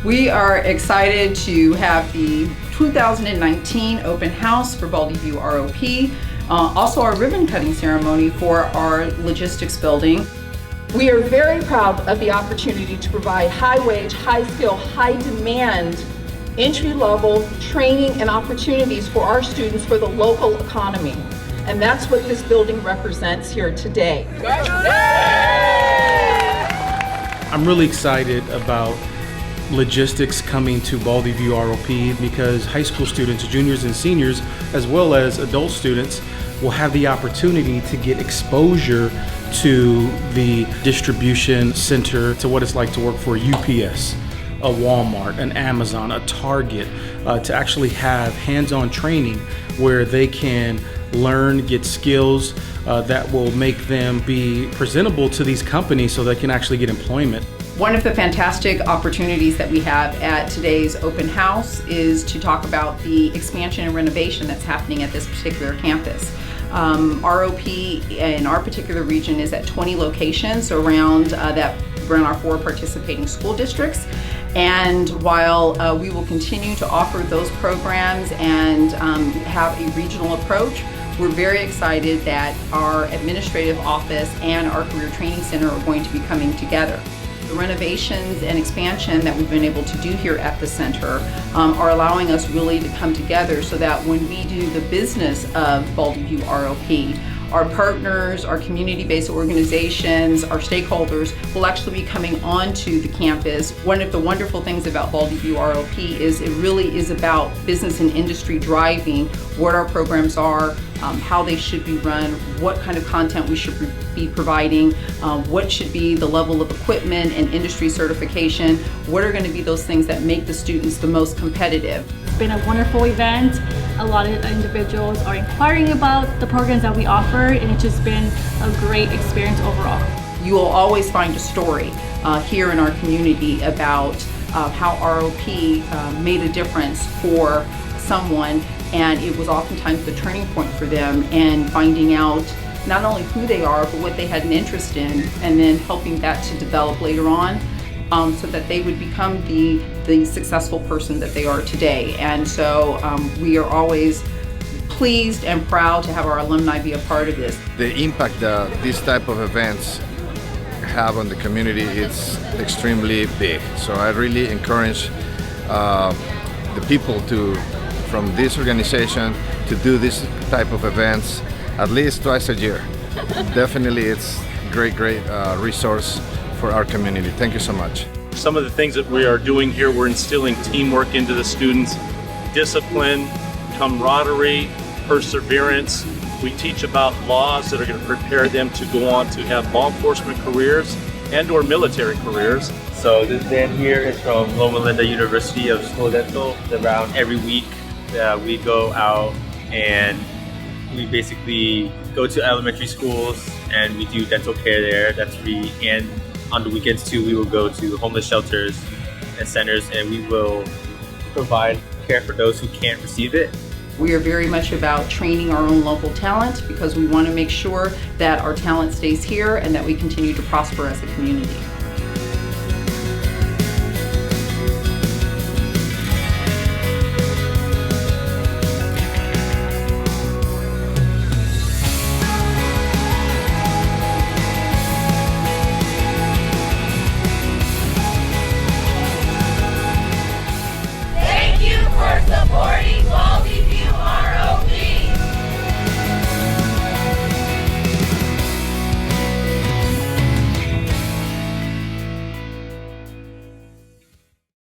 We are excited to have the 2019 open house for Baldy View ROP, also our ribbon cutting ceremony for our logistics building. We are very proud of the opportunity to provide high-wage, high-skill, high-demand, entry-level training and opportunities for our students for the local economy. And that's what this building represents here today. I'm really excited about logistics coming to Baldy View ROP because high school students, juniors and seniors, as well as adult students, will have the opportunity to get exposure to the distribution center, to what it's like to work for a UPS, a Walmart, an Amazon, a Target, to actually have hands-on training where they can learn, get skills that will make them be presentable to these companies so they can actually get employment. One of the fantastic opportunities that we have at today's open house is to talk about the expansion and renovation that's happening at this particular campus. ROP in our particular region is at 20 locations around our 4 participating school districts. And while we will continue to offer those programs and have a regional approach, we're very excited that our administrative office and our career training center are going to be coming together. The renovations and expansion that we've been able to do here at the center are allowing us really to come together so that when we do the business of Baldy View ROP, our partners, our community-based organizations, our stakeholders will actually be coming onto the campus. One of the wonderful things about Baldy View ROP is it really is about business and industry driving what our programs are, how they should be run, what kind of content we should be providing, what should be the level of equipment and industry certification, what are going to be those things that make the students the most competitive. It's been a wonderful event. A lot of individuals are inquiring about the programs that we offer, and it's just been a great experience overall. You will always find a story here in our community about how ROP made a difference for someone, and it was oftentimes the turning point for them, and finding out not only who they are but what they had an interest in, and then helping that to develop later on so that they would become the successful person that they are today. And so we are always pleased and proud to have our alumni be a part of this. The impact that these type of events have on the community is extremely big. So I really encourage the people from this organization to do this type of events at least twice a year. Definitely it's great resource for our community. Thank you so much. Some of the things that we are doing here, we're instilling teamwork into the students, discipline, camaraderie, perseverance. We teach about laws that are going to prepare them to go on to have law enforcement careers and or military careers. So this band here is from Loma Linda University of School Dental. Around every week we go out and we basically go to elementary schools and we do dental care there. That's free. And on the weekends too, we will go to homeless shelters and centers and we will provide care for those who can't receive it. We are very much about training our own local talent because we want to make sure that our talent stays here and that we continue to prosper as a community.